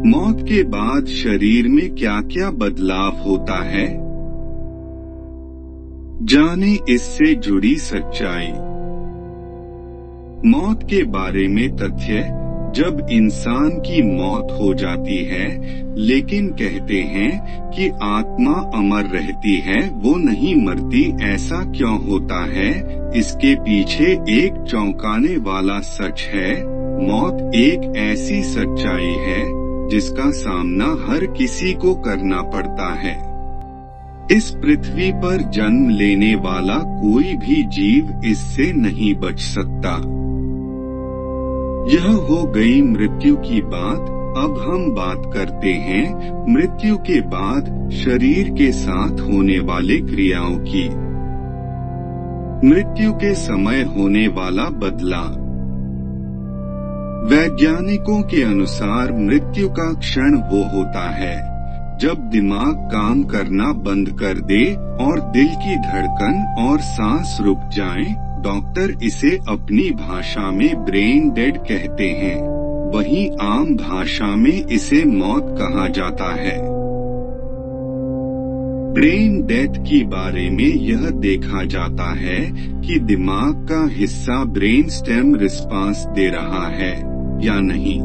मौत के बाद शरीर में क्या क्या बदलाव होता है, जाने इससे जुड़ी सच्चाई। मौत के बारे में तथ्य। जब इंसान की मौत हो जाती है, लेकिन कहते हैं कि आत्मा अमर रहती है, वो नहीं मरती, ऐसा क्यों होता है? इसके पीछे एक चौंकाने वाला सच है। मौत एक ऐसी सच्चाई है जिसका सामना हर किसी को करना पड़ता है। इस पृथ्वी पर जन्म लेने वाला कोई भी जीव इससे नहीं बच सकता। यह हो गई मृत्यु की बात। अब हम बात करते हैं मृत्यु के बाद शरीर के साथ होने वाले क्रियाओं की। मृत्यु के समय होने वाला बदलाव। वैज्ञानिकों के अनुसार मृत्यु का क्षण वो होता है जब दिमाग काम करना बंद कर दे और दिल की धड़कन और सांस रुक जाएं। डॉक्टर इसे अपनी भाषा में ब्रेन डेड कहते हैं, वहीं आम भाषा में इसे मौत कहा जाता है। ब्रेन डेथ के बारे में यह देखा जाता है कि दिमाग का हिस्सा ब्रेन स्टेम रिस्पांस दे रहा है या नहीं।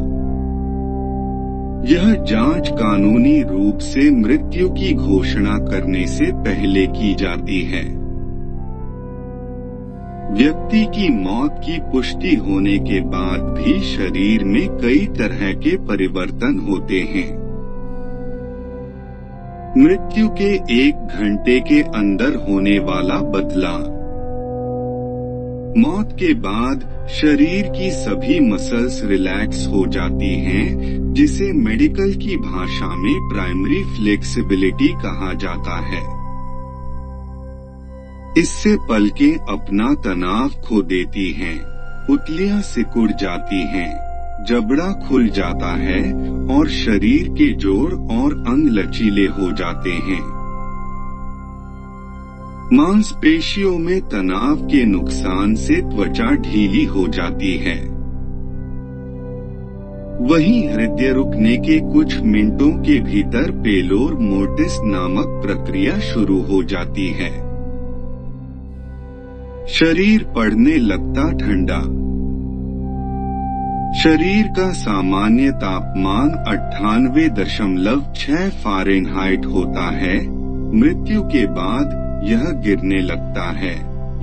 यह जांच कानूनी रूप से मृत्यु की घोषणा करने से पहले की जाती है। व्यक्ति की मौत की पुष्टि होने के बाद भी शरीर में कई तरह के परिवर्तन होते हैं। मृत्यु के 1 घंटे के अंदर होने वाला बदलाव। मौत के बाद शरीर की सभी मसल्स रिलैक्स हो जाती हैं, जिसे मेडिकल की भाषा में प्राइमरी फ्लेक्सिबिलिटी कहा जाता है। इससे पलकें अपना तनाव खो देती हैं, पुतलियां सिकुड़ जाती हैं, जबड़ा खुल जाता है और शरीर के जोड़ और अंग लचीले हो जाते हैं। मांसपेशियों में तनाव के नुकसान से त्वचा ढीली हो जाती है। वहीं हृदय रुकने के कुछ मिनटों के भीतर पेलोर मोर्टिस नामक प्रक्रिया शुरू हो जाती है। शरीर पड़ने लगता ठंडा। शरीर का सामान्य तापमान 98.6 फ़ारेनहाइट होता है। मृत्यु के बाद यह गिरने लगता है।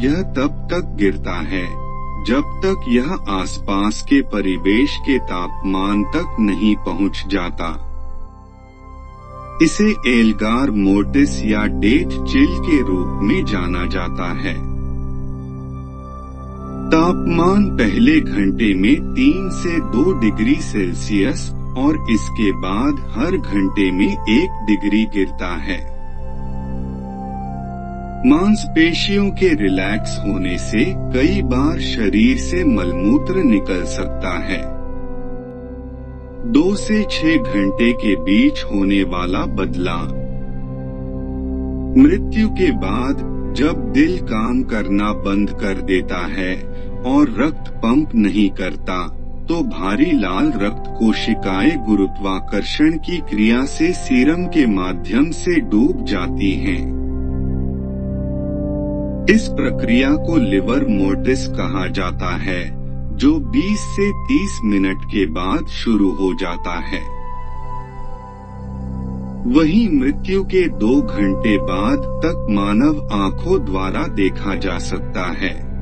यह तब तक गिरता है जब तक यह आसपास के परिवेश के तापमान तक नहीं पहुंच जाता। इसे एल्गार मोर्टिस या डेथ चिल के रूप में जाना जाता है। तापमान पहले घंटे में 3 से 2 डिग्री सेल्सियस और इसके बाद हर घंटे में 1 डिग्री गिरता है। मांसपेशियों के रिलैक्स होने से कई बार शरीर से मलमूत्र निकल सकता है। 2 से 6 घंटे के बीच होने वाला बदलाव। मृत्यु के बाद जब दिल काम करना बंद कर देता है और रक्त पंप नहीं करता, तो भारी लाल रक्त कोशिकाएं गुरुत्वाकर्षण की क्रिया से सीरम के माध्यम से डूब जाती हैं। इस प्रक्रिया को लिवर मोर्टिस कहा जाता है, जो 20 से 30 मिनट के बाद शुरू हो जाता है। वहीं मृत्यु के 2 घंटे बाद तक मानव आंखों द्वारा देखा जा सकता है,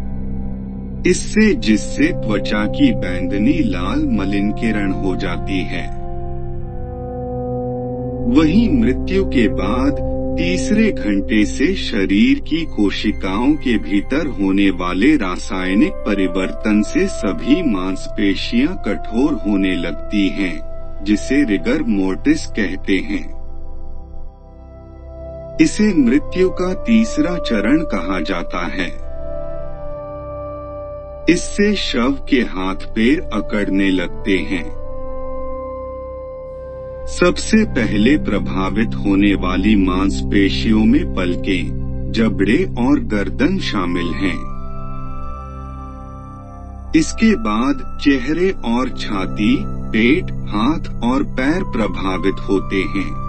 जिससे त्वचा की बैंगनी लाल मलिनीकरण हो जाती है। वहीं मृत्यु के बाद तीसरे घंटे से शरीर की कोशिकाओं के भीतर होने वाले रासायनिक परिवर्तन से सभी मांसपेशियां कठोर होने लगती हैं, जिसे रिगर मोर्टिस कहते हैं। इसे मृत्यु का तीसरा चरण कहा जाता है। इससे शव के हाथ पैर अकड़ने लगते हैं। सबसे पहले प्रभावित होने वाली मांसपेशियों में पलकें, जबड़े और गर्दन शामिल हैं। इसके बाद चेहरे और छाती, पेट, हाथ और पैर प्रभावित होते हैं।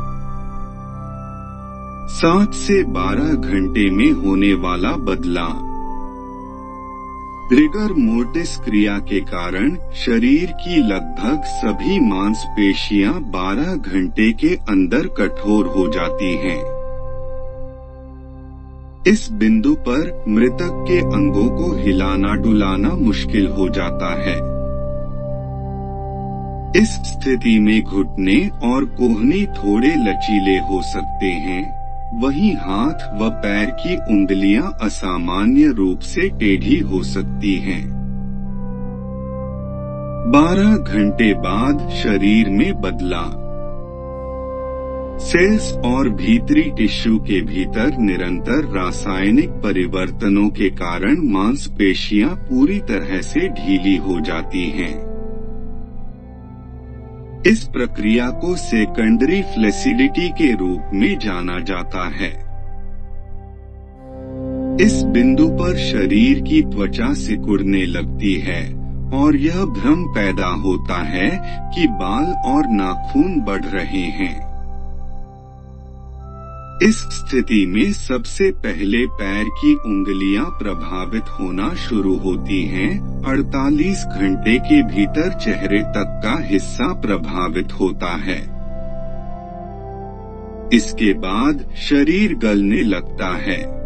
7 से 12 घंटे में होने वाला बदलाव। रिगर मोर्टिस क्रिया के कारण शरीर की लगभग सभी मांसपेशियां 12 घंटे के अंदर कठोर हो जाती हैं। इस बिंदु पर मृतक के अंगों को हिलाना डुलाना मुश्किल हो जाता है। इस स्थिति में घुटने और कोहनी थोड़े लचीले हो सकते हैं, वहीं हाथ व पैर की उंगलियां असामान्य रूप से टेढ़ी हो सकती हैं। 12 घंटे बाद शरीर में बदलाव। सेल्स और भीतरी टिश्यू के भीतर निरंतर रासायनिक परिवर्तनों के कारण मांसपेशियां पूरी तरह से ढीली हो जाती हैं। इस प्रक्रिया को सेकेंडरी फ्लेसिडिटी के रूप में जाना जाता है। इस बिंदु पर शरीर की त्वचा सिकुड़ने लगती है और यह भ्रम पैदा होता है कि बाल और नाखून बढ़ रहे हैं। इस स्थिति में सबसे पहले पैर की उंगलियां प्रभावित होना शुरू होती हैं। 48 घंटे के भीतर चेहरे तक का हिस्सा प्रभावित होता है। इसके बाद शरीर गलने लगता है।